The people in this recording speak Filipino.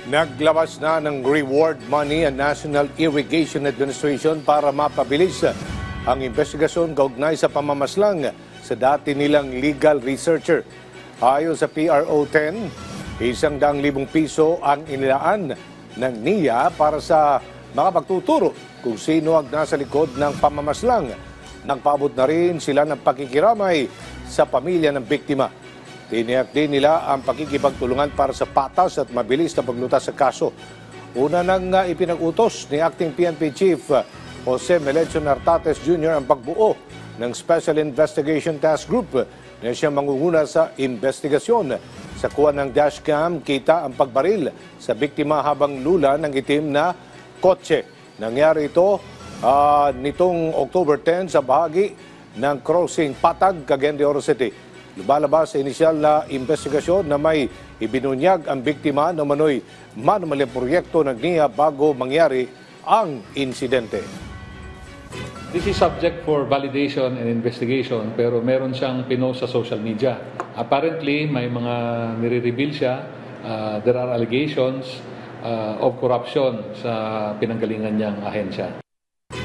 Naglabas na ng reward money ang National Irrigation Administration para mapabilis ang investigasyon kaugnay sa pamamaslang sa dati nilang legal researcher. Ayon sa PRO10, 100,000 piso ang inilaan ng NIA para sa makapagtuturo kung sino ang nasa likod ng pamamaslang. Nagpaabot na rin sila ng pakikiramay sa pamilya ng biktima. Tiniyak din nila ang pakikipagtulungan para sa patas at mabilis na paglutas sa kaso. Una nang ipinag-utos ni Acting PNP Chief Jose Melechon Artates Jr. ang pagbuo ng Special Investigation Task Group na siya mangunguna sa investigasyon. Sa kuha ng dashcam, kita ang pagbaril sa biktima habang lula ng itim na kotse. Nangyari ito nitong October 10 sa bahagi ng crossing Patag, Cagayan de Oro City. Lumalabas sa inisyal na investigasyon na may ibinunyag ang biktima na manoy manumaling proyekto ng NIA bago mangyari ang insidente. This is subject for validation and investigation pero meron siyang pinost sa social media. Apparently, may mga nire-reveal siya. There are allegations of corruption sa pinanggalingan niyang ahensya.